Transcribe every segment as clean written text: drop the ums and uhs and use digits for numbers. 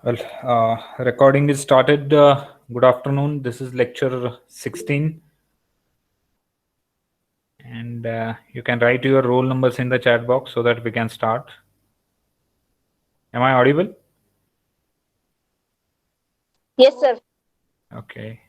Well, recording is started. Good afternoon. This is lecture 16. And you can write your roll numbers in the chat box so that we can start. Am I audible? Yes, sir. Okay.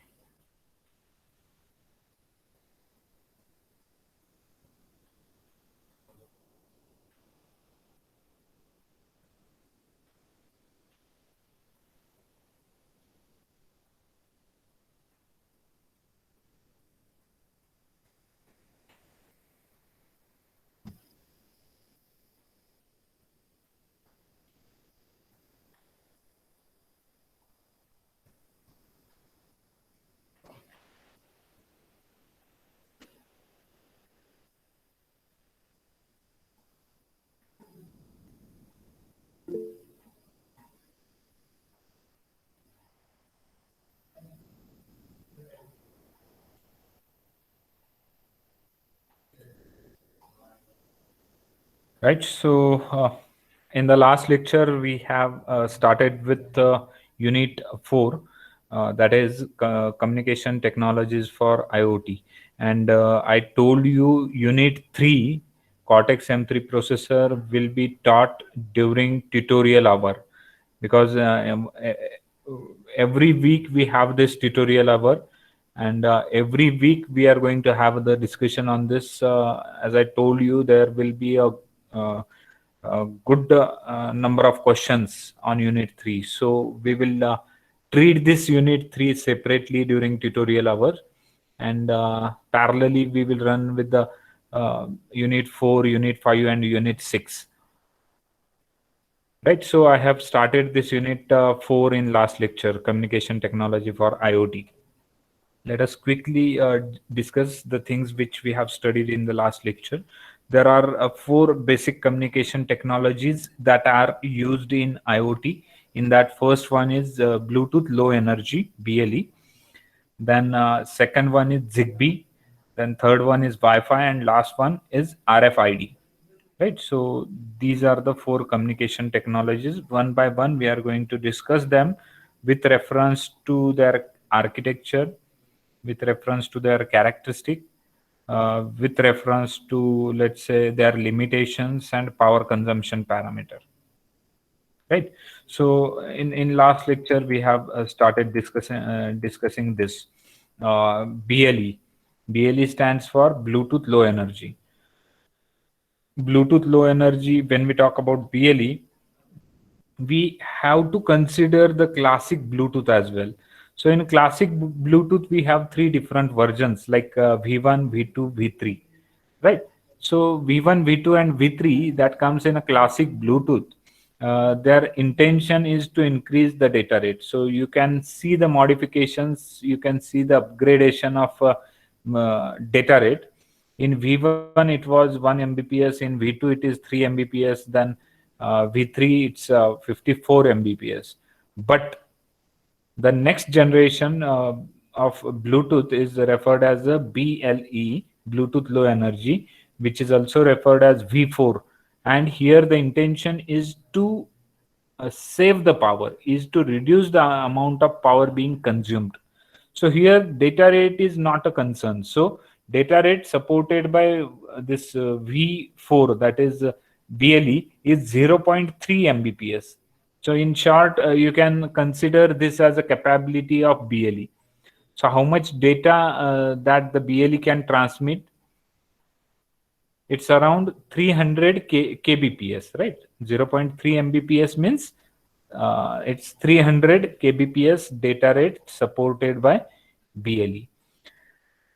Right. So in the last lecture, we have started with Unit 4, that is Communication Technologies for IoT. And I told you Unit 3, Cortex M3 processor, will be taught during tutorial hour, because every week we have this tutorial hour, and every week we are going to have the discussion on this. As I told you, there will be a good number of questions on Unit 3. So we will treat this Unit 3 separately during tutorial hour, and parallelly we will run with the Unit 4, Unit 5, and Unit 6. Right, so I have started this Unit 4 in last lecture, Communication Technology for IoT. Let us quickly discuss the things which we have studied in the last lecture. There are four basic communication technologies that are used in IoT. In that, first one is Bluetooth Low Energy, BLE. Then second one is Zigbee. Then third one is Wi-Fi, and last one is RFID. Right. So these are the four communication technologies. One by one, we are going to discuss them with reference to their architecture, with reference to their characteristic, with reference to, let's say, their limitations and power consumption parameter. Right. So in last lecture, we have started discussing this BLE. BLE stands for Bluetooth Low Energy. Bluetooth Low Energy. When we talk about BLE, we have to consider the classic Bluetooth as well. So in classic Bluetooth, we have three different versions, like V1, V2, V3, right? So V1, V2, and V3, that comes in a classic Bluetooth. Their intention is to increase the data rate. So you can see the modifications, you can see the upgradation of data rate. In V1 it was 1 Mbps, in V2 it is 3 Mbps, then V3 it's 54 Mbps. But the next generation of Bluetooth is referred as a BLE, Bluetooth Low Energy, which is also referred as V4. And here the intention is to save the power, is to reduce the amount of power being consumed. So here data rate is not a concern. So data rate supported by this V4, that is BLE, is 0.3 Mbps. So in short, you can consider this as a capability of BLE. So how much data that the BLE can transmit? It's around 300 kbps, right? 0.3 Mbps means it's 300 kbps data rate supported by BLE.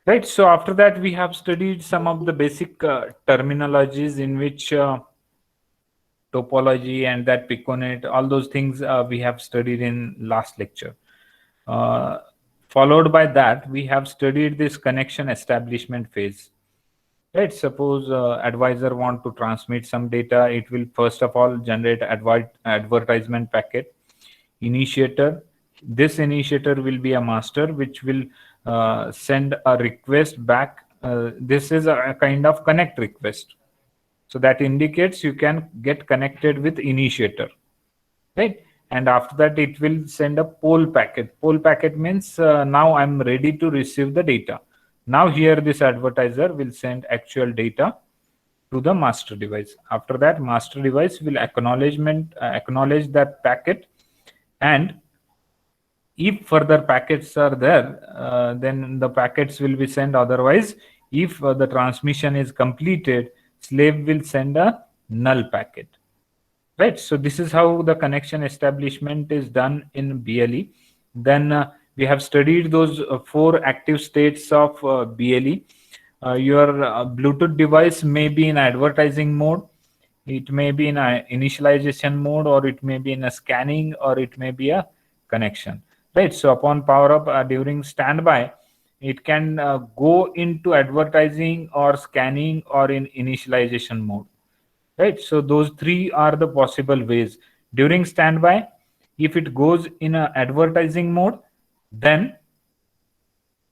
Right. So after that, we have studied some of the basic terminologies in which topology and that Piconet, all those things we have studied in last lecture. Uh, Followed by that, we have studied this connection establishment phase. Right. Suppose advisor want to transmit some data, it will first of all generate advertisement packet. Initiator. This initiator will be a master which will send a request back. This is a kind of connect request. So that indicates you can get connected with initiator, right? and after that it will send a poll packet. Poll packet means now I'm ready to receive the data. Now here this advertiser will send actual data to the master device. After that, master device will acknowledge that packet, and if further packets are there, then the packets will be sent. Otherwise, if the transmission is completed, slave will send a null packet. Right. So this is how the connection establishment is done in BLE. Then we have studied those four active states of BLE. Your Bluetooth device may be in advertising mode, it may be in a initialization mode, or it may be in a scanning, or it may be a connection. Right. So upon power up during standby, it can go into advertising or scanning or in initialization mode. Right. So those three are the possible ways. During standby, if it goes in a advertising mode, then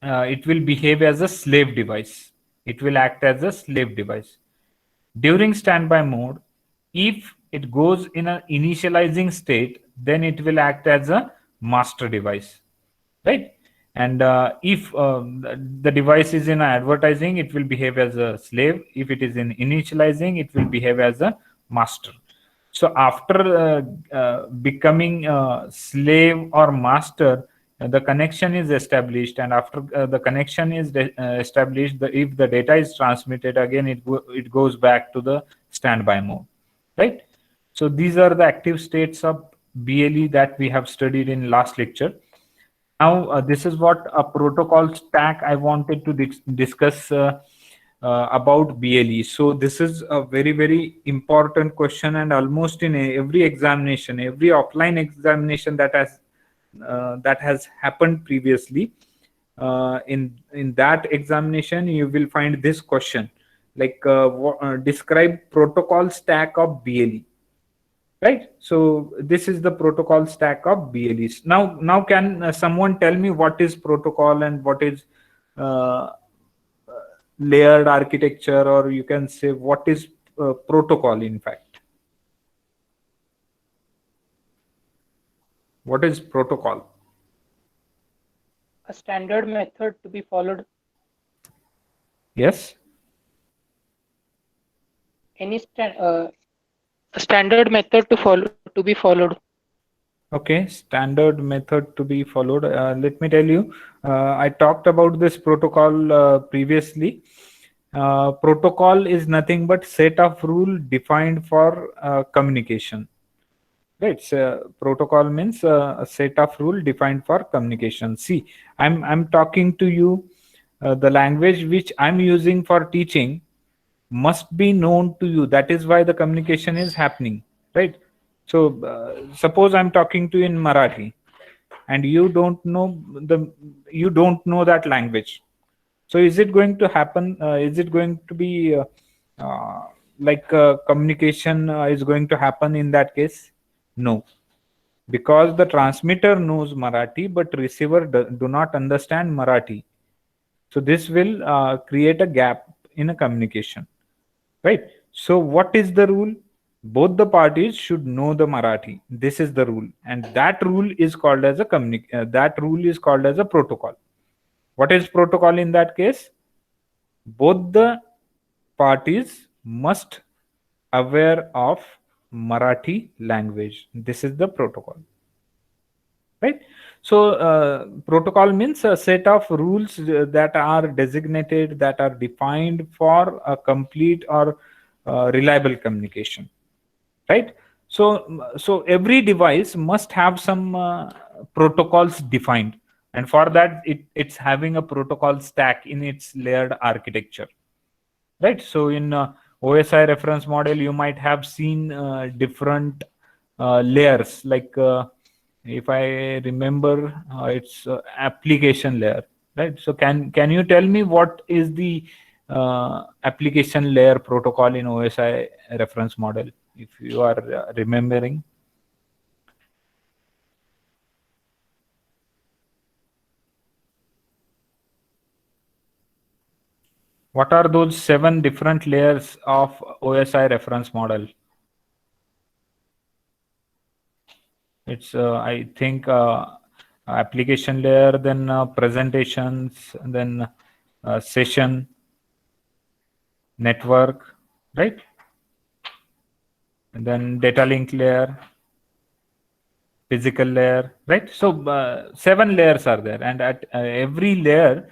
it will behave as a slave device. It will act as a slave device. During standby mode, if it goes in an initializing state, then it will act as a master device, right? And if the device is in advertising, it will behave as a slave. If it is in initializing, it will behave as a master. So after becoming a slave or master, the connection is established, and after the connection is established, if the data is transmitted again, it goes back to the standby mode, right? So these are the active states of BLE that we have studied in last lecture. Now this is what a protocol stack I wanted to discuss about BLE. So this is a very important question, and almost in every examination, every offline examination that has happened previously, in that examination you will find this question, like describe protocol stack of BLE. Right. So this is the protocol stack of BLEs. Now can someone tell me what is protocol and what is uh, layered architecture, or you can say what is protocol in fact? What is protocol? A standard method to be followed. Yes. A standard method to be followed. Okay, standard method to be followed. Let me tell you, I talked about this protocol previously. Protocol is nothing but set of rule defined for communication. Right. So protocol means a set of rule defined for communication. See, I'm talking to you. The language which I'm using for teaching must be known to you. That is why the communication is happening, right? So suppose I'm talking to you in Marathi, and you don't know that language. So is it going to happen? Is it going to be uh, like communication is going to happen in that case? No, because the transmitter knows Marathi, but receiver do not understand Marathi. So this will create a gap in a communication, right? So what is the rule? Both the parties should know the Marathi. This is the rule, and that rule is called as a that rule is called as a protocol. What is protocol in that case? Both the parties must aware of Marathi language. This is the protocol, right? So protocol means a set of rules that are designated, that are defined for a complete or reliable communication, right? So every device must have some protocols defined, and for that it's having a protocol stack in its layered architecture, right? So in OSI reference model you might have seen different layers, like if I remember, it's application layer, right? So can you tell me what is the application layer protocol in OSI reference model, if you are remembering? What are those 7 different layers of OSI reference model? It's I think application layer, then presentations, then session, network, right? And then data link layer, physical layer, right? So 7 layers are there, and at every layer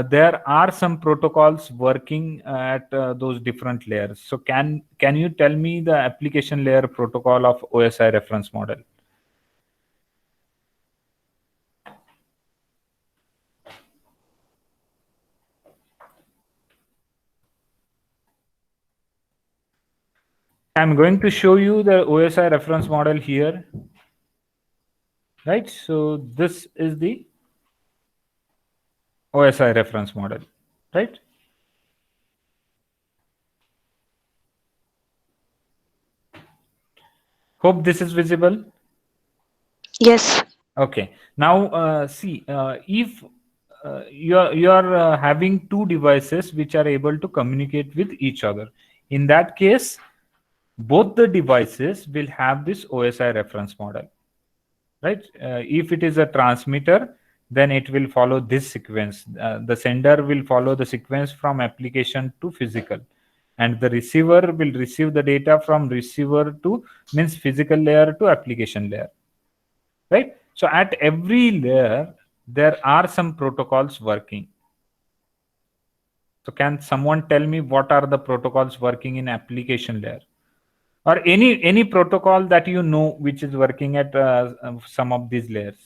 there are some protocols working at those different layers. So can you tell me the application layer protocol of OSI reference model? I'm going to show you the OSI reference model here, right? So this is the OSI reference model, right? Hope this is visible. Yes. Okay. Now see, if you are having two devices which are able to communicate with each other, in that case, both the devices will have this OSI reference model, right? If it is a transmitter, then it will follow this sequence. The sender will follow the sequence from application to physical, and the receiver will receive the data from receiver to, means, physical layer to application layer, right? So at every layer there are some protocols working. So can someone tell me what are the protocols working in application layer, or any protocol that you know which is working at some of these layers?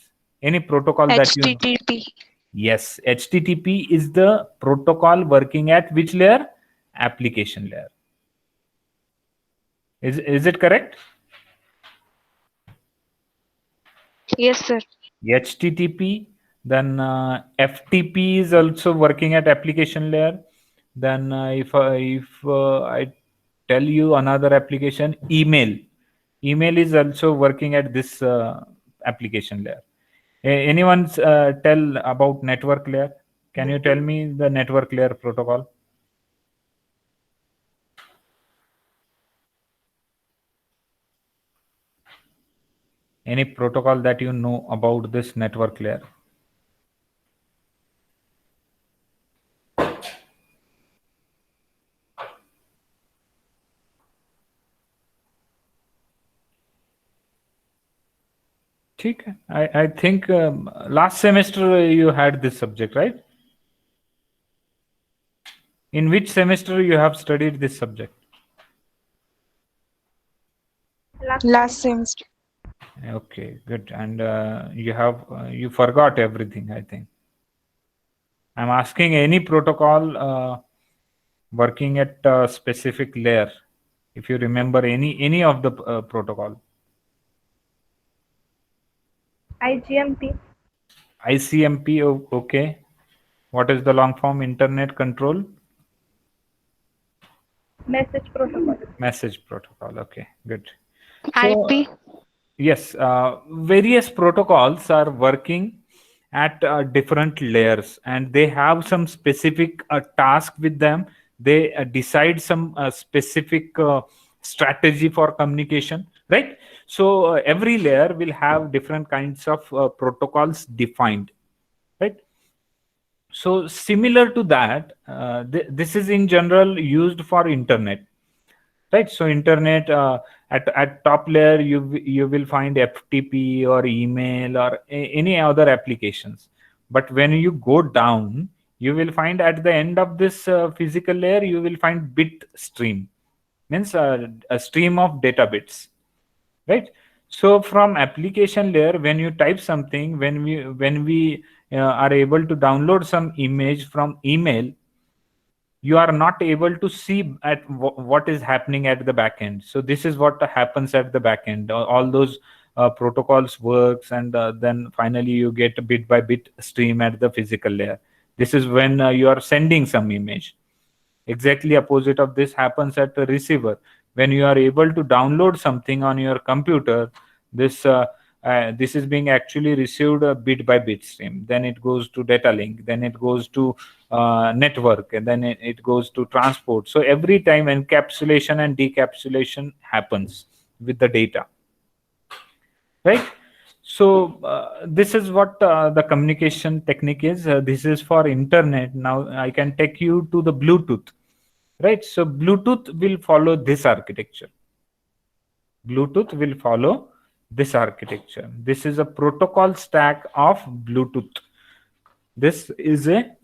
Any protocol that you know? HTTP. Yes, HTTP is the protocol working at which layer? Application layer. Is it correct? Yes, sir. HTTP, then FTP is also working at application layer. Then if I tell you another application, email is also working at this application layer. Anyone tell about network layer? Can you tell me the network layer protocol? Any protocol that you know about this network layer? ठीक है. I think last semester you had this subject, right? In which semester you have studied this subject? Last semester. Okay, good. And you forgot everything, I think. I'm asking any protocol working at a specific layer. If you remember any of the protocol. IGMP. ICMP, okay. What is the long form? Internet control Message protocol. message protocol. Okay, good. IP. Yes, various protocols are working at different layers, and they have some specific task with them. They decide some specific strategy for communication, right? So every layer will have different kinds of protocols defined, right? So similar to that, this is in general used for internet, right? So internet, at top layer you will find FTP or email or any other applications. But when you go down, you will find at the end of this physical layer you will find bit stream, means a stream of data bits, right? So from application layer, when you type something, when we are able to download some image from email, you are not able to see at what is happening at the back end. So this is what happens at the back end. All those protocols works, and then finally you get a bit by bit stream at the physical layer. This is when you are sending some image. Exactly opposite of this happens at the receiver. When you are able to download something on your computer, this is being actually received a bit by bit stream. Then it goes to data link, then it goes to network, and then it goes to transport. So every time encapsulation and decapsulation happens with the data, right? So this is what the communication technique is. This is for internet. Now I can take you to the Bluetooth, right? So Bluetooth will follow this architecture. Bluetooth will follow this architecture. This is a protocol stack of Bluetooth. This is a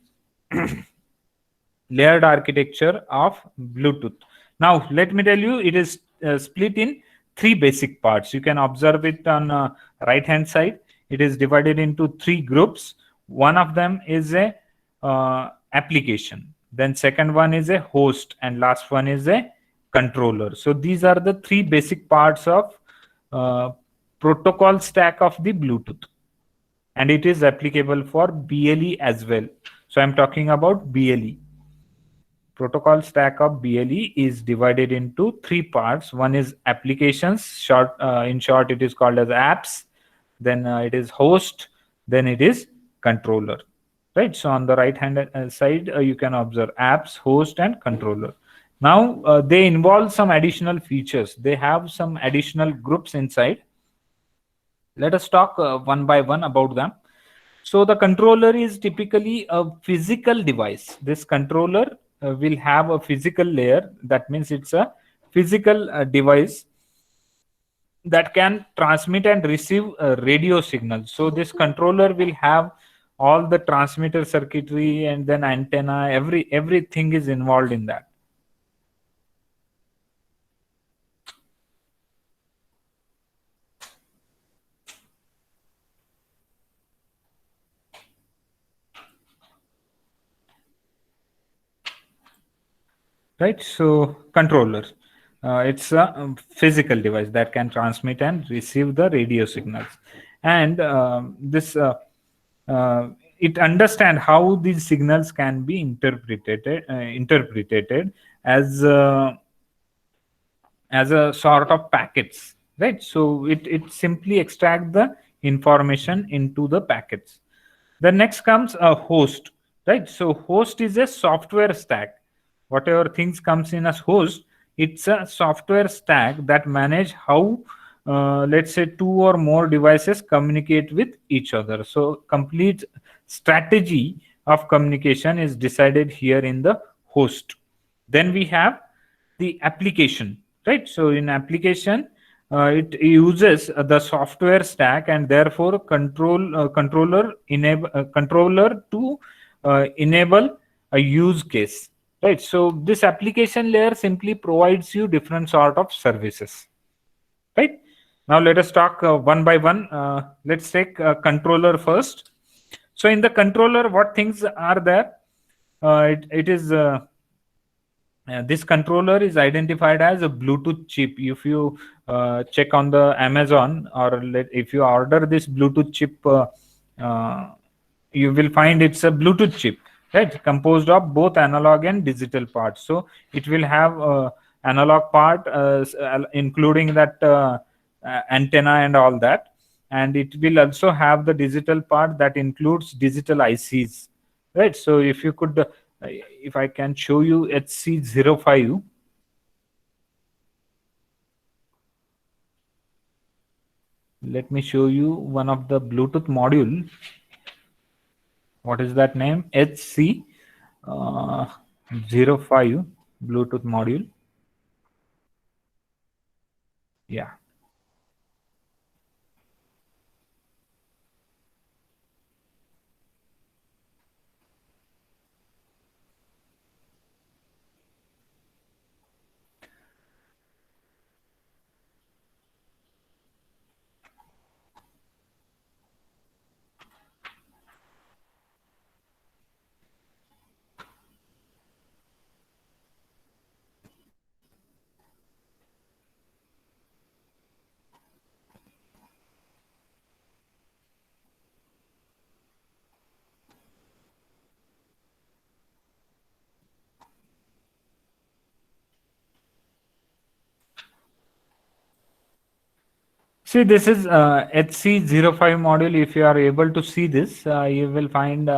layered architecture of Bluetooth. Now, let me tell you, it is split in three basic parts. You can observe it on right hand side. It is divided into three groups. One of them is a application. Then second one is a host, and last one is a controller. So these are the three basic parts of protocol stack of the Bluetooth, and it is applicable for BLE as well. So I'm talking about BLE. Protocol stack of BLE is divided into three parts. One is applications, in short it is called as apps, then it is host, then it is controller, right? So on the right hand side you can observe apps, host, and controller. Now they involve some additional features. They have some additional groups inside. Let us talk one by one about them. So the controller is typically a physical device. This controller will have a physical layer. That means it's a physical device that can transmit and receive radio signals. So this controller will have all the transmitter circuitry and then antenna. Everything is involved in that. Right, so controller, it's a physical device that can transmit and receive the radio signals, and it understand how these signals can be interpreted as a sort of packets, right? So it simply extract the information into the packets. The next comes a host, right? So host is a software stack. Whatever things comes in as host, it's a software stack that manage how let's say two or more devices communicate with each other. So complete strategy of communication is decided here in the host. Then we have the application, right? So in application it uses the software stack, and therefore controller to enable a use case, right? So this application layer simply provides you different sort of services, right? Now let us talk one by one. Let's take controller first. So in the controller, what things are there? This controller is identified as a Bluetooth chip. If you check on the Amazon, or if you order this Bluetooth chip, you will find it's a Bluetooth chip, right? Composed of both analog and digital parts. So it will have analog part, including that antenna and all that, and it will also have the digital part that includes digital ICs, right? So if you could, if I can show you HC05. Let me show you one of the Bluetooth module. What is that name? HC05 Bluetooth module. Yeah. See, this is HC05 module. If you are able to see this, you will find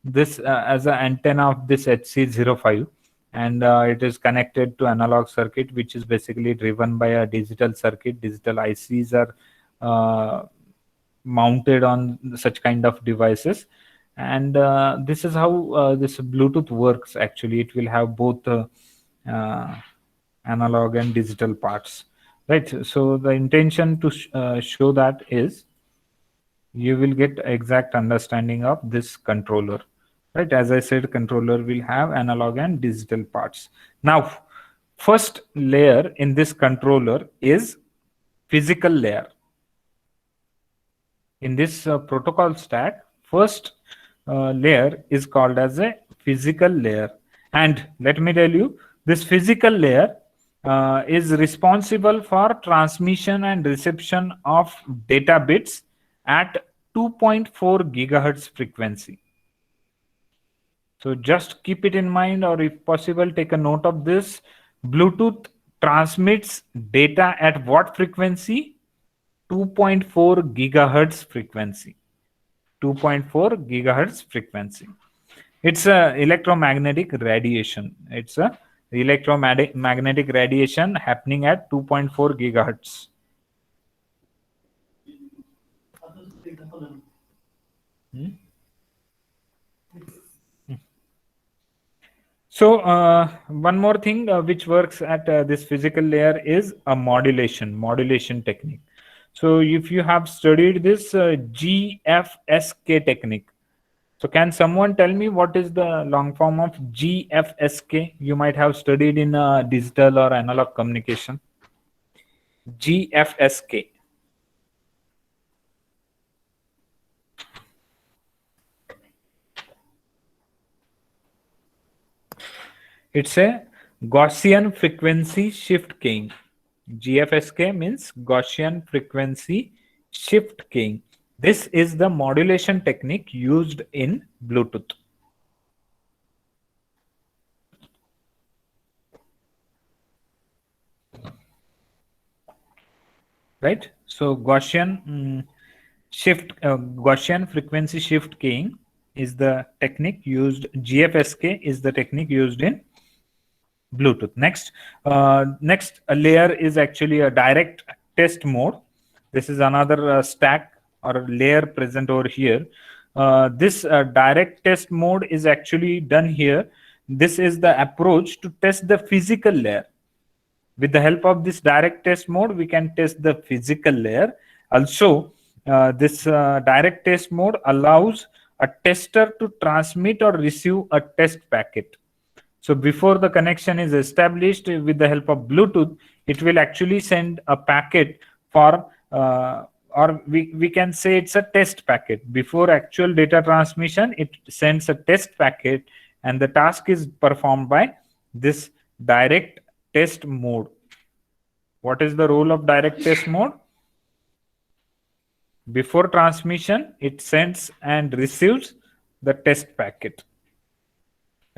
this as an antenna of this HC05, and it is connected to analog circuit, which is basically driven by a digital circuit. Digital ICs are mounted on such kind of devices. And this is how this Bluetooth works. Actually, it will have both uh, analog and digital parts, right? So the intention to show that is you will get exact understanding of this controller, right? As I said, controller will have analog and digital parts. Now, first layer in this controller is physical layer. In this protocol stack, first layer is called as a physical layer. And let me tell you, this physical layer is responsible for transmission and reception of data bits at 2.4 gigahertz frequency. So just keep it in mind, or if possible, take a note of this. Bluetooth transmits data at what frequency? 2.4 gigahertz frequency. 2.4 gigahertz frequency. It's a electromagnetic radiation. It's a electromagnetic radiation happening at 2.4 gigahertz. So one more thing which works at this physical layer is a modulation technique. So if you have studied this GFSK technique, so can someone tell me what is the long form of GFSK? You might have studied in digital or analog communication. GFSK. It's a Gaussian frequency shift keying. GFSK means Gaussian frequency shift keying. This is the modulation technique used in Bluetooth. Right? So Gaussian Gaussian frequency shift keying is the technique used. GFSK is the technique used in Bluetooth. Next layer is actually a direct test mode. This is another stack or layer present over here. This direct test mode is actually done here. This is the approach to test the physical layer. With the help of this direct test mode, we can test the physical layer. Also, this direct test mode allows a tester to transmit or receive a test packet. So before the connection is established with the help of Bluetooth, it will actually send a packet for, or we can say it's a test packet. Before actual data transmission, it sends a test packet, and the task is performed by this direct test mode. What is the role of direct test mode? Before transmission, it sends and receives the test packet,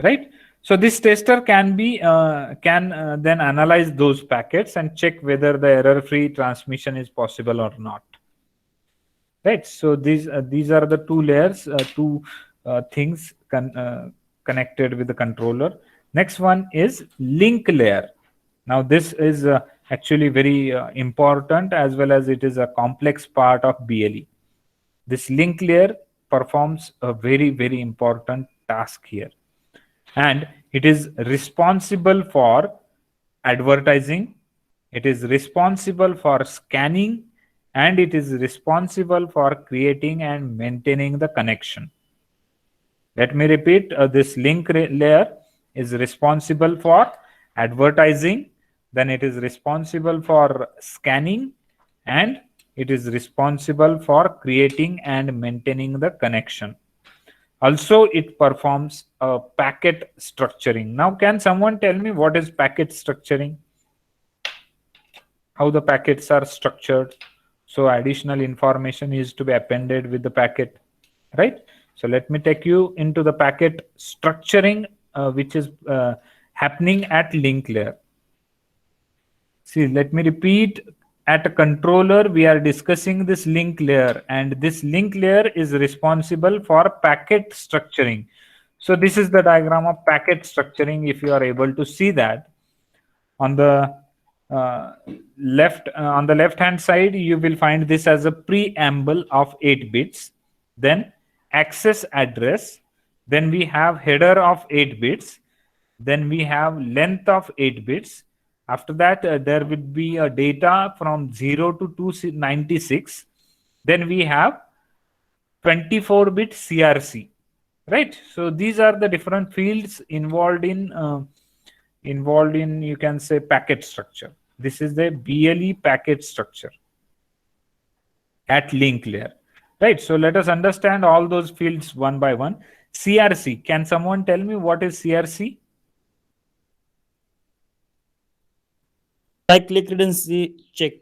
right? So this tester can be then analyze those packets and check whether the error-free transmission is possible or not. Right. So these are the two layers, two things connected with the controller. Next one is link layer. Now this is actually very important, as well as it is a complex part of BLE. This link layer performs a very, very important task here. And it is responsible for advertising, it is responsible for scanning, and it is responsible for creating and maintaining the connection. Let me repeat, this link layer is responsible for advertising, then it is responsible for scanning, and it is responsible for creating and maintaining the connection. Also, it performs packet structuring. Now, can someone tell me what is packet structuring? How the packets are structured? So additional information is to be appended with the packet, right? So let me take you into the packet structuring, which is happening at link layer. See, let me repeat. At a controller, we are discussing this link layer, and this link layer is responsible for packet structuring. So this is the diagram of packet structuring. If you are able to see that on the left on the left hand side, you will find this as a preamble of 8 bits, then access address, then we have header of 8 bits, then we have length of 8 bits. After that, there will be a data from 0 to 296. Then we have 24-bit CRC, right? So these are the different fields involved in you can say packet structure. This is the BLE packet structure at link layer, right? So let us understand all those fields one by one. CRC, can someone tell me what is CRC? Cyclic redundancy check.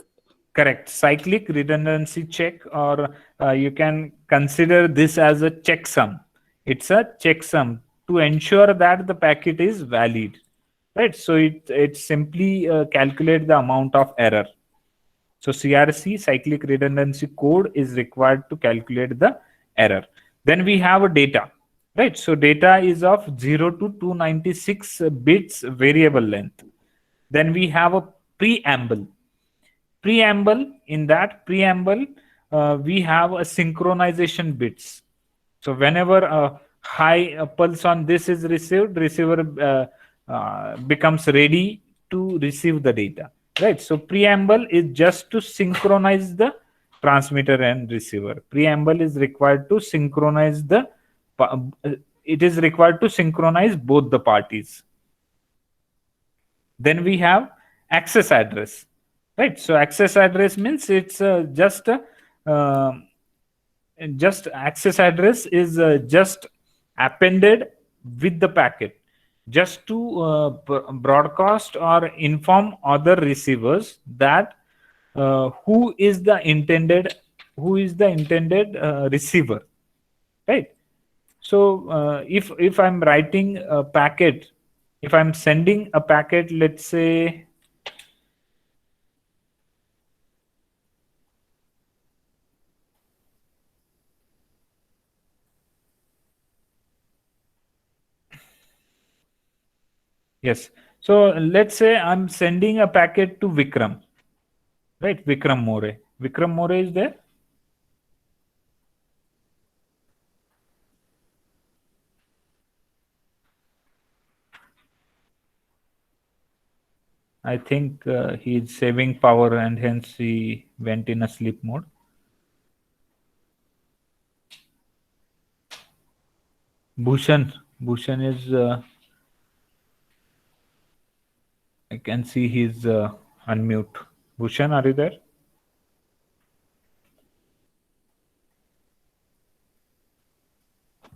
Correct. Cyclic redundancy check, or you can consider this as a checksum. It's a checksum to ensure that the packet is valid, right? So it simply calculate the amount of error. So CRC, cyclic redundancy code, is required to calculate the error. Then we have a data, right? So data is of 0 to 296 bits variable length. Then we have a preamble. In that preamble, we have a synchronization bits. So whenever a high pulse on this is received, receiver becomes ready to receive the data, right? So preamble is just to synchronize the transmitter and receiver. Preamble is required to synchronize it is required to synchronize both the parties. Then we have access address, right? So access address means it's just access address is just appended with the packet, just to broadcast or inform other receivers that who is the intended receiver, right? So if I'm writing a packet, if I'm sending a packet, let's say yes. So let's say I'm sending a packet to Vikram, right? Vikram More. Vikram More is there? I think he is saving power and hence he went in a sleep mode. Bhushan is I can see he's unmute. Bhushan, are you there?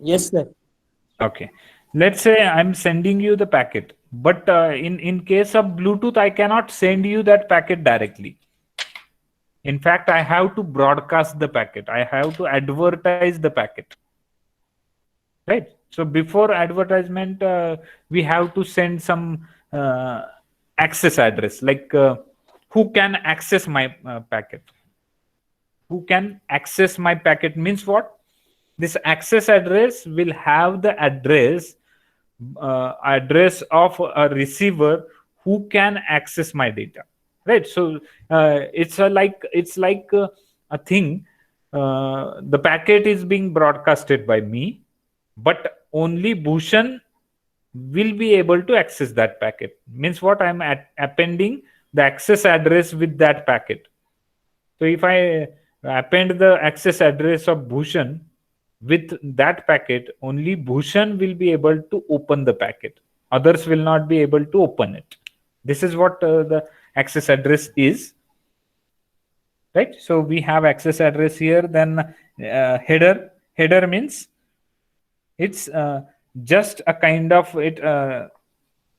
Yes, sir. Okay. Let's say I'm sending you the packet, but in case of Bluetooth, I cannot send you that packet directly. In fact, I have to broadcast the packet. I have to advertise the packet, right? So before advertisement, we have to send some access address, like who can access my packet. Who can access my packet means what? This access address will have the address of a receiver who can access my data, right? So it's like a thing. The packet is being broadcasted by me, but only Bhushan will be able to access that packet. Means what? I'm appending the access address with that packet. So if I append the access address of Bhushan with that packet, only Bhushan will be able to open the packet. Others will not be able to open it. This is what the access address is, right? So we have access address here. Then header. Header means it's just a kind of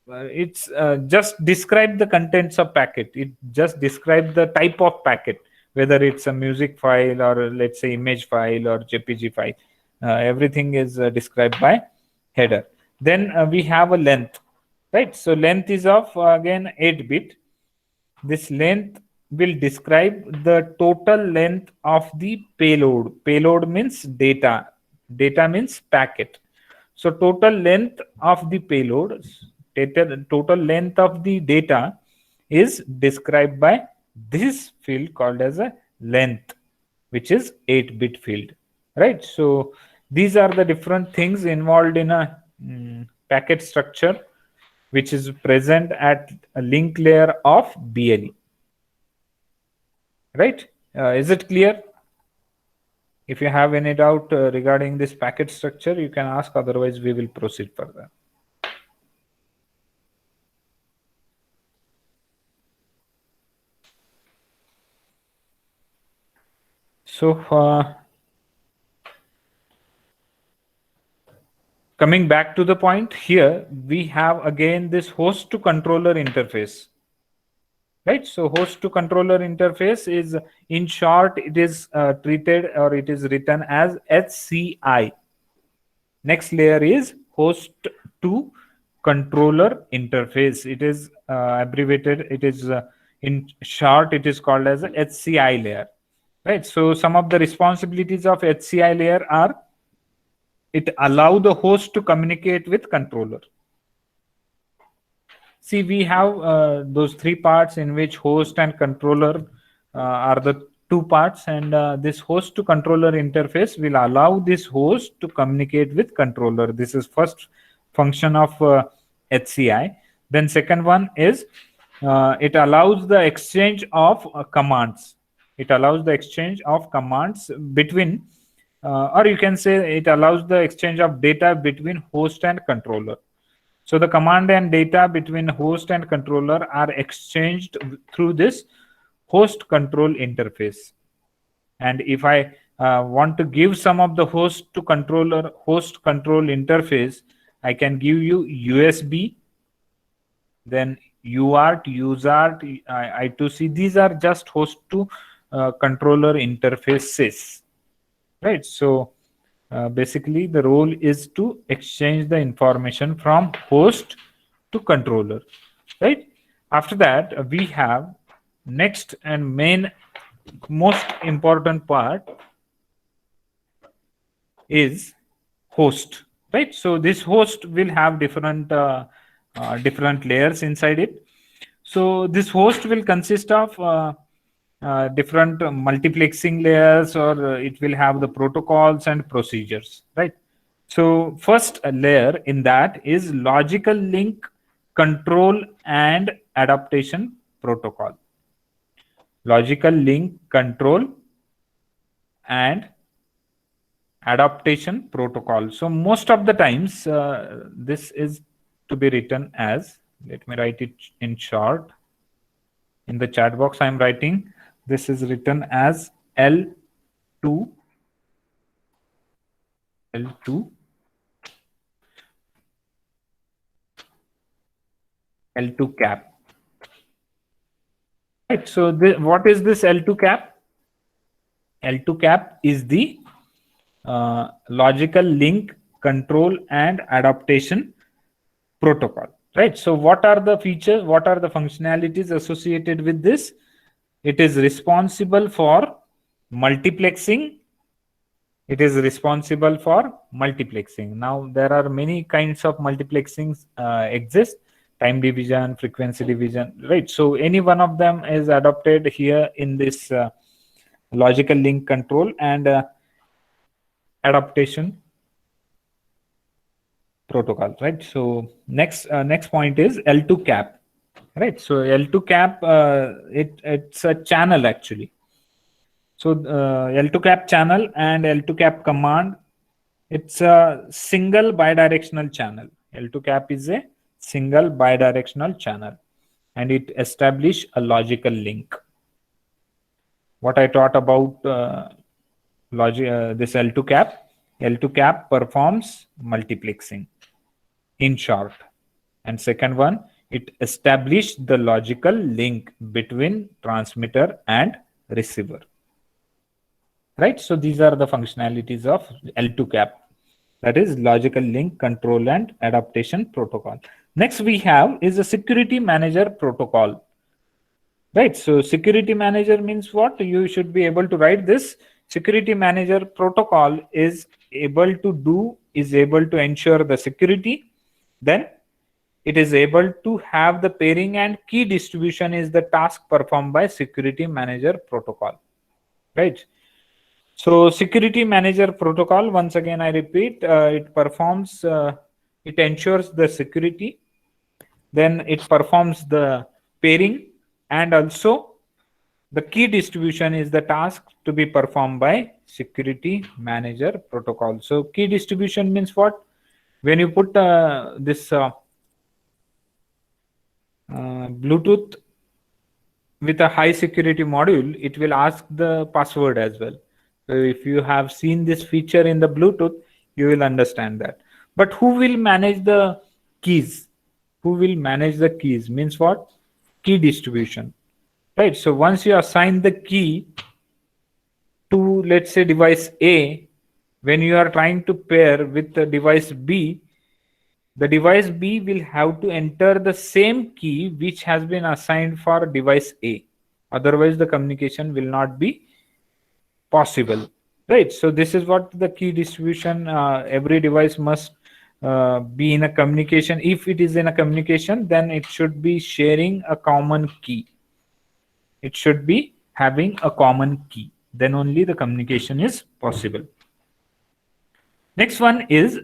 it's just describe the contents of packet. It just describe the type of packet, whether it's a music file or let's say image file or JPG file. Everything is described by header. Then we have a length, right? So length is of again 8-bit. This length will describe the total length of the payload. Payload means data. Data means packet. So total length of the payload, total length of the data is described by this field called as a length, which is 8-bit field, right? So these are the different things involved in a packet structure which is present at a link layer of BLE, right? Is it clear? If you have any doubt regarding this packet structure, you can ask, otherwise we will proceed further. So coming back to the point here, we have again this host to controller interface, right? So host to controller interface is, in short, it is treated, or it is written as HCI. Next layer is host to controller interface. It is abbreviated. It is in short, it is called as a HCI layer, right? So some of the responsibilities of HCI layer are: it allow the host to communicate with controller. See, we have those three parts in which host and controller are the two parts, and this host to controller interface will allow this host to communicate with controller. This is first function of HCI. Then second one is it allows the exchange of commands. It allows the exchange of commands between, or you can say it allows the exchange of data between host and controller. So the command and data between host and controller are exchanged through this host control interface. And if I want to give some of the host to controller host control interface, I can give you USB, then UART, USART, I2C. These are just host to controller interfaces, right? So basically the role is to exchange the information from host to controller, right? After that, we have next and main most important part is host, right? So this host will have different different layers inside it. So this host will consist of different multiplexing layers, or it will have the protocols and procedures, right? So first layer in that is logical link control and adaptation protocol. Logical link control and adaptation protocol. So most of the times this is to be written as, let me write it in short. In the chat box I am writing, this is written as L2 cap. Right. So what is this L2 cap? L2 cap is the logical link control and adaptation protocol, right? So what are the features, what are the functionalities associated with this? It is responsible for multiplexing. It is responsible for multiplexing. Now there are many kinds of multiplexings exist: time division, frequency division, right? So any one of them is adopted here in this logical link control and adaptation protocol, right? So next point is L2 cap, right? So L2 cap, it's a channel actually. So L2 cap channel and L2 cap command, it's a single bidirectional channel. L2 cap is a single bidirectional channel, and it establish a logical link. What I taught about this L2 cap performs multiplexing in short. And second one, it established the logical link between transmitter and receiver, right? So these are the functionalities of L2 cap, that is logical link control and adaptation protocol. Next we have is a security manager protocol, right? So security manager means what? You should be able to write this. Security manager protocol is able to ensure the security. Then it is able to have the pairing, and key distribution is the task performed by security manager protocol, right? So security manager protocol, once again I repeat, it ensures the security, then it performs the pairing, and also the key distribution is the task to be performed by security manager protocol. So key distribution means what? When you put this Bluetooth with a high security module, it will ask the password as well. So if you have seen this feature in the Bluetooth, you will understand that. But who will manage the keys? Who will manage the keys means what? Key distribution, right? So once you assign the key to, let's say, device A, when you are trying to pair with the device B, the device B will have to enter the same key which has been assigned for device A. Otherwise, the communication will not be possible, right? So this is what the key distribution. Every device must be in a communication. If it is in a communication, then it should be sharing a common key. It should be having a common key. Then only the communication is possible. Next one is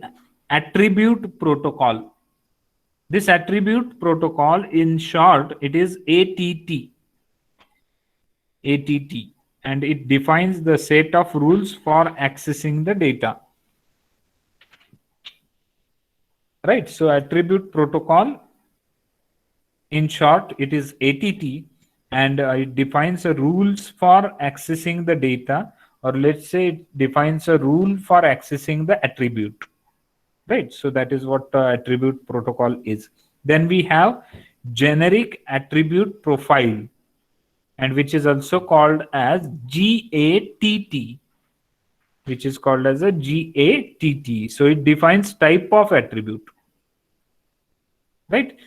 attribute protocol. This attribute protocol, in short, it is ATT. ATT, and it defines the set of rules for accessing the data. Right, so attribute protocol, in short, it is ATT, and it defines the rules for accessing the data, or let's say it defines a rule for accessing the attribute. Right, so that is what attribute protocol is. Then we have generic attribute profile, and which is also called as GATT, which is called as a GATT. So it defines type of attribute, right?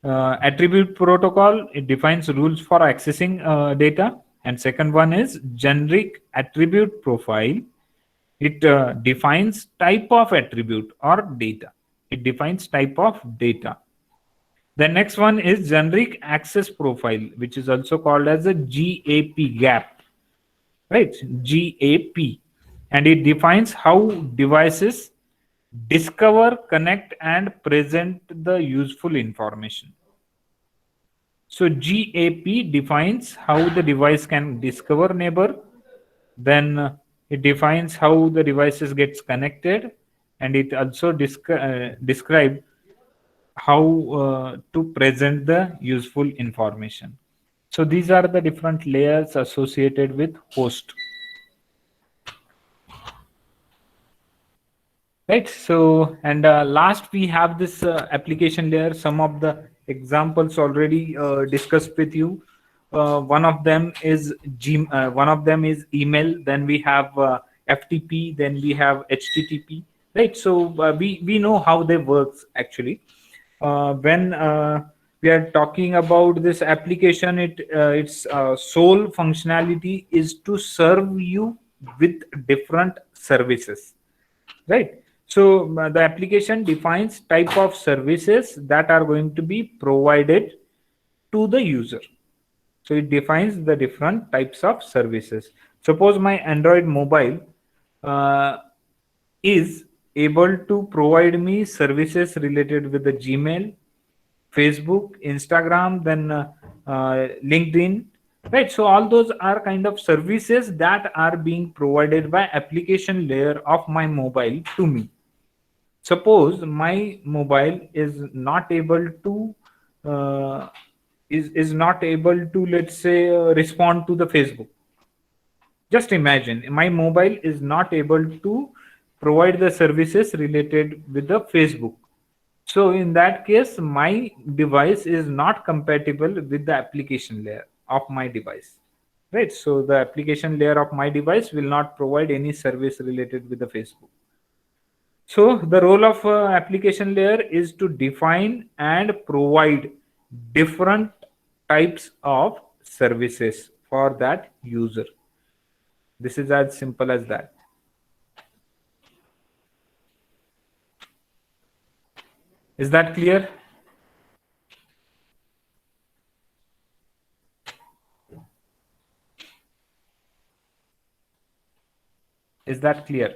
Attribute protocol, it defines rules for accessing data. And second one is generic attribute profile. It defines type of attribute or data. It defines type of data. The next one is generic access profile, which is also called as a GAP, right? GAP. And it defines how devices discover, connect, and present the useful information. So GAP defines how the device can discover neighbor, then it defines how the devices gets connected, and it also describe how to present the useful information. So these are the different layers associated with host. Right. So, and last we have this application layer. Some of the examples already discussed with you. One of them is one of them is email. Then we have FTP. Then we have HTTP. Right. So we know how they works actually. When we are talking about this application, its sole functionality is to serve you with different services, right? So the application defines type of services that are going to be provided to the user. So it defines the different types of services. Suppose my Android mobile is able to provide me services related with the Gmail, Facebook, Instagram, then LinkedIn, right? So all those are kind of services that are being provided by application layer of my mobile to me. Suppose my mobile is not able to is not able to, let's say, respond to the Facebook. Just imagine my mobile is not able to provide the services related with the Facebook. So in that case, my device is not compatible with the application layer of my device, right? So the application layer of my device will not provide any service related with the Facebook. So the role of application layer is to define and provide different types of services for that user. This is as simple as that. Is that clear? Is that clear?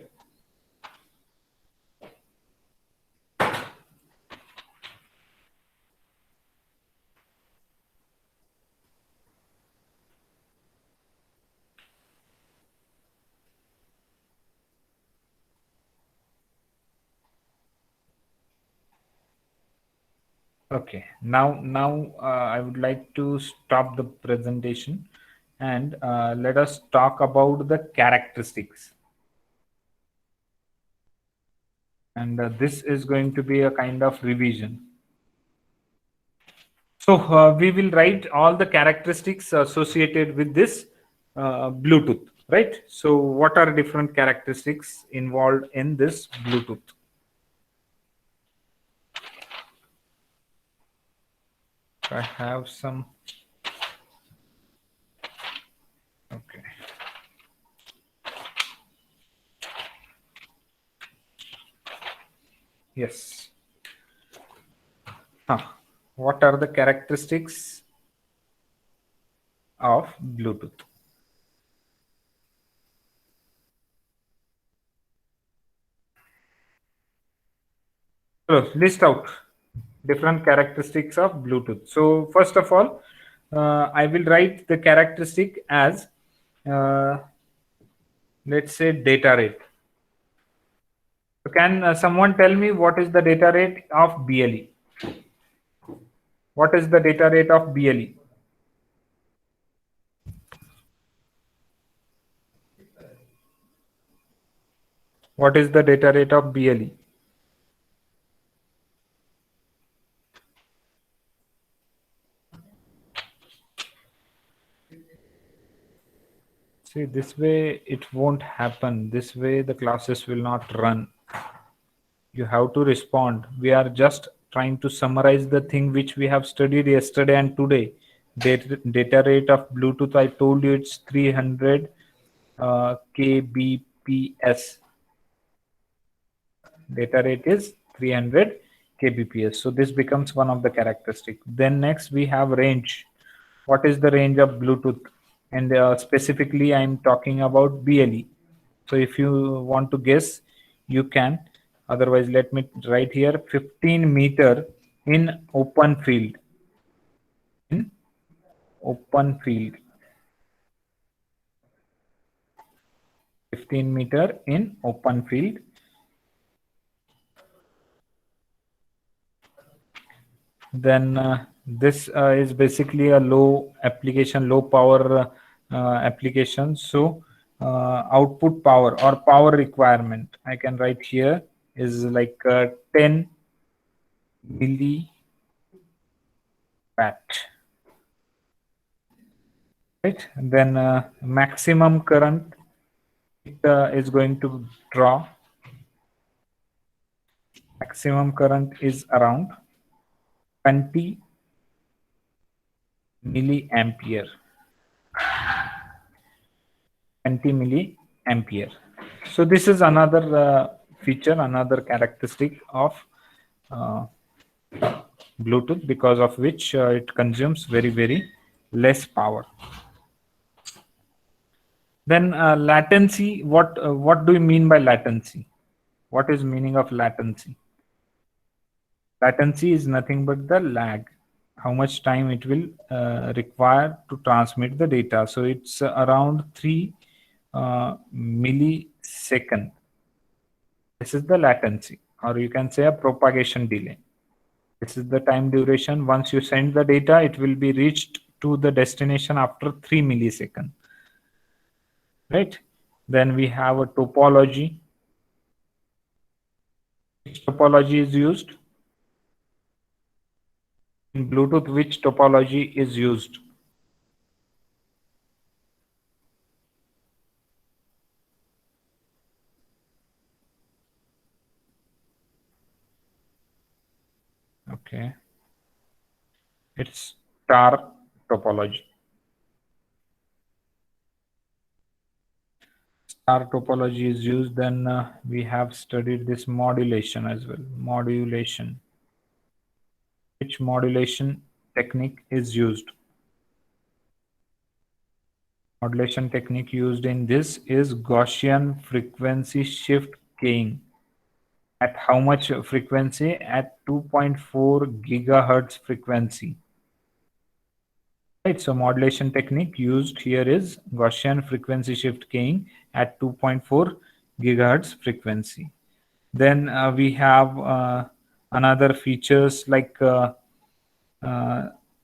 Okay, now I would like to stop the presentation and let us talk about the characteristics. And this is going to be a kind of revision. So we will write all the characteristics associated with this Bluetooth, right? So what are different characteristics involved in this Bluetooth? I have some. Okay. Yes. What are the characteristics of Bluetooth? So list out different characteristics of Bluetooth. So first of all, I will write the characteristic as let's say data rate. So can someone tell me what is the data rate of BLE? What is the data rate of BLE? What is the data rate of BLE? See, this way it won't happen. This way the classes will not run. You have to respond. We are just trying to summarize the thing which we have studied yesterday and today. Data rate of Bluetooth, I told you it's 300 kbps. Data rate is 300 kbps. So this becomes one of the characteristics. Then next we have range. What is the range of Bluetooth? And specifically I'm talking about BLE. So if you want to guess, you can. Otherwise, let me write here 15 meter in open field. In open field. 15 meter in open field. Then this is basically a low application, low power application. So output power or power requirement, I can write here is like 10 milliwatt, right? And then maximum current it is going to draw. Maximum current is around 20 milliampere. 20 milliampere. So this is another feature, another characteristic of Bluetooth, because of which it consumes very less power. Then latency. What do you mean by latency? What is meaning of latency? Latency is nothing but the lag, how much time it will require to transmit the data. So it's around 3 millisecond. This is the latency, or you can say a propagation delay. This is the time duration. Once you send the data, it will be reached to the destination after 3 milliseconds. Right? Then we have a topology. Which topology is used? In Bluetooth, which topology is used? Okay. It's star topology. Star topology is used. Then we have studied this modulation as well. Modulation. Which modulation technique is used? Modulation technique used in this is Gaussian frequency shift keying. At how much frequency? At 2.4 gigahertz frequency. Right, so modulation technique used here is Gaussian frequency shift keying at 2.4 gigahertz frequency. Then we have another features like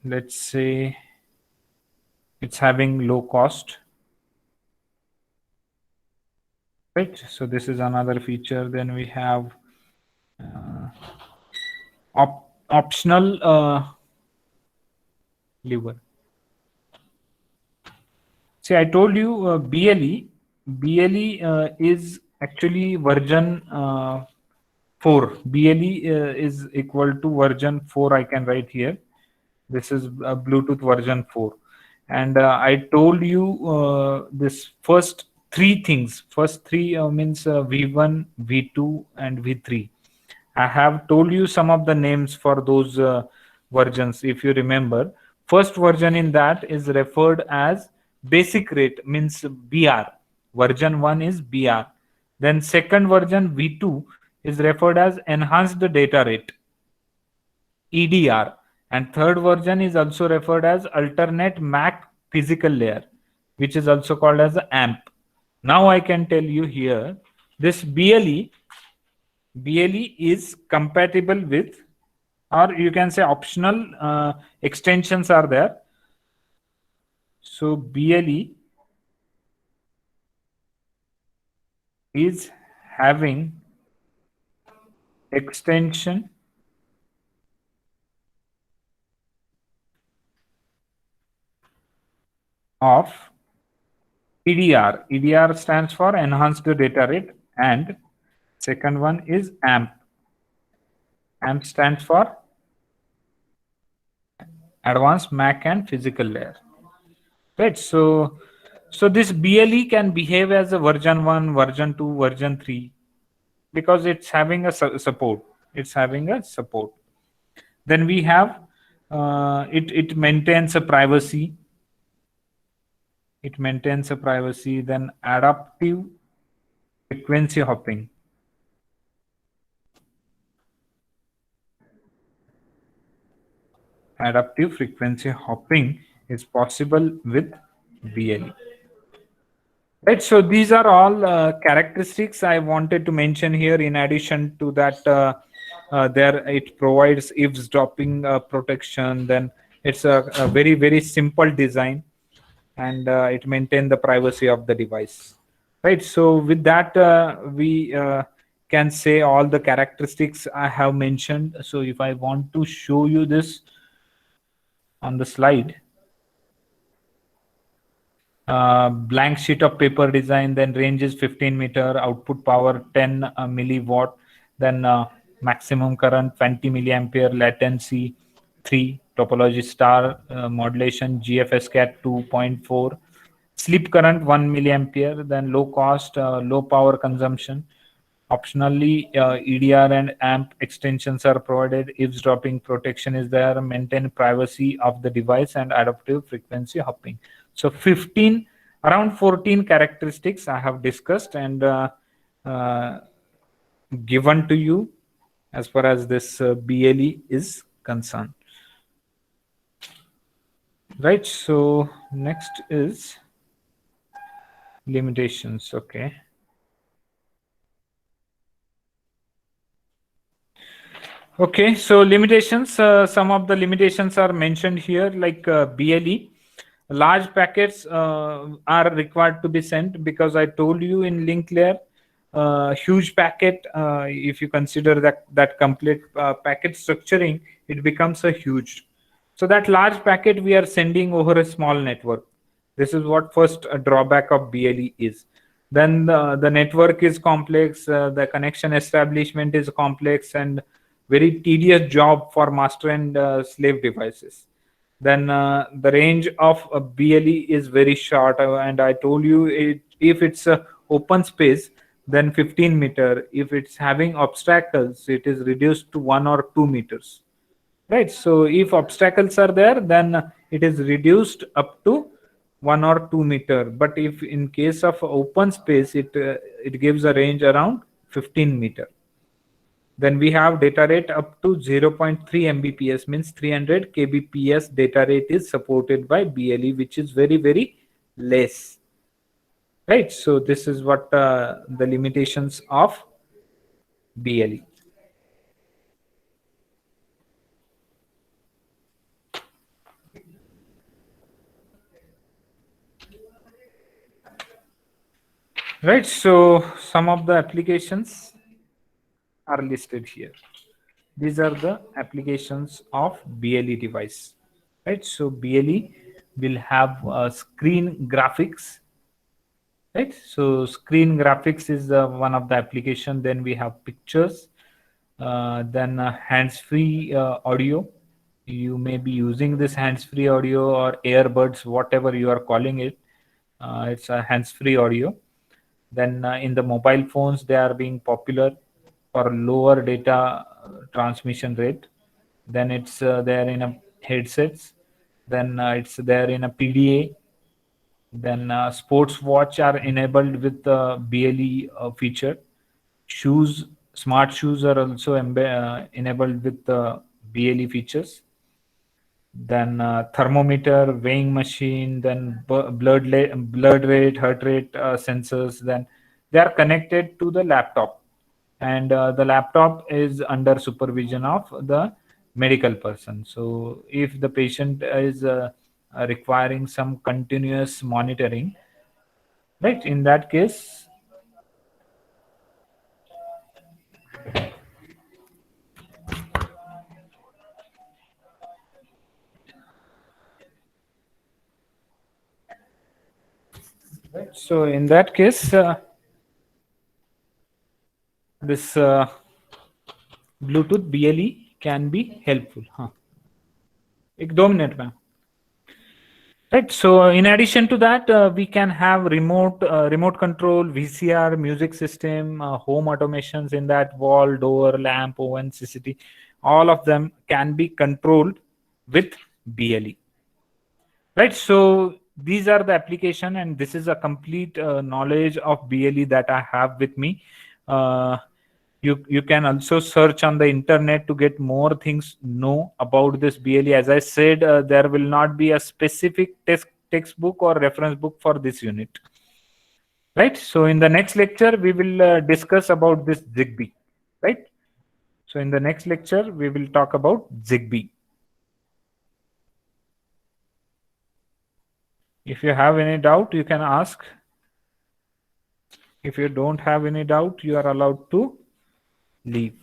let's say it's having low cost. Right, so this is another feature. Then we have optional lever. See, I told you BLE. BLE is actually version 4. BLE is equal to version 4. I can write here. This is Bluetooth version 4. And I told you this first three things. First three means V1, V2, and V3. I have told you some of the names for those versions. If you remember, first version in that is referred as basic rate, means BR. Version 1 is BR. Then second version V2 is referred as enhanced data rate, EDR. And third version is also referred as alternate MAC physical layer, which is also called as AMP. Now I can tell you here, this BLE is compatible with, or you can say optional extensions are there. So BLE is having extension of EDR. EDR stands for enhanced data rate, and second one is AMP. AMP stands for advanced MAC and physical layer. Right. So this BLE can behave as a version 1, version 2, version 3 because it's having a support. It's having a support. Then we have it maintains a privacy. It maintains a privacy. Then adaptive frequency hopping. Adaptive frequency hopping is possible with BLE. Right, so these are all characteristics I wanted to mention here. In addition to that, there it provides eavesdropping protection. Then it's a very, very simple design, and it maintains the privacy of the device. Right, so with that, we can say all the characteristics I have mentioned. So if I want to show you this on the slide, blank sheet of paper design, then range is 15 meter, output power 10 milliwatt, then maximum current 20 milliampere, latency 3, topology star, modulation GFSCAT 2.4, sleep current 1 milliampere, then low cost, low power consumption. Optionally, EDR and AMP extensions are provided. Eavesdropping protection is there. Maintain privacy of the device and adaptive frequency hopping. So around 14 characteristics I have discussed and given to you as far as this BLE is concerned. Right. So next is limitations. Okay. Okay, so limitations, some of the limitations are mentioned here, like BLE. Large packets are required to be sent because I told you in link layer, huge packet, if you consider that complete packet structuring, it becomes a huge. So that large packet we are sending over a small network. This is what first drawback of BLE is. Then the network is complex, the connection establishment is complex and very tedious job for master and slave devices. Then the range of a BLE is very short, and I told you if it's a open space, then 15 meter. If it's having obstacles, it is reduced to 1 or 2 meters. Right. So if obstacles are there, then it is reduced up to 1 or 2 meter, but if in case of open space, it gives a range around 15 meter. Then we have data rate up to 0.3 mbps, means 300 kbps data rate is supported by BLE, which is very, very less. Right, so this is what the limitations of BLE. Right, so some of the applications are listed here. These are the applications of BLE device. Right, so BLE will have screen graphics. Right, so screen graphics is one of the application. Then we have pictures, then hands-free audio. You may be using this hands-free audio or earbuds, whatever you are calling it. It's a hands-free audio. Then in the mobile phones, they are being popular for lower data transmission rate. Then it's there in a headsets. Then it's there in a PDA. Then sports watch are enabled with the BLE feature. Shoes, smart shoes are also enabled with the BLE features. Then thermometer, weighing machine, then blood rate, heart rate sensors. Then they are connected to the laptop, and the laptop is under supervision of the medical person. So if the patient is requiring some continuous monitoring, right, in that case, right, so in that case, this Bluetooth BLE can be helpful. एक 2 minute में. Right. So in addition to that, we can have remote control, VCR, music system, home automations in that, wall, door, lamp, oven, CCTV. All of them can be controlled with BLE. Right. So these are the application, and this is a complete knowledge of BLE that I have with me. You can also search on the internet to get more things know about this BLE. As I said, there will not be a specific textbook or reference book for this unit. Right. So in the next lecture, we will discuss about this ZigBee. Right. So in the next lecture, we will talk about ZigBee. If you have any doubt, you can ask. If you don't have any doubt, you are allowed to leave.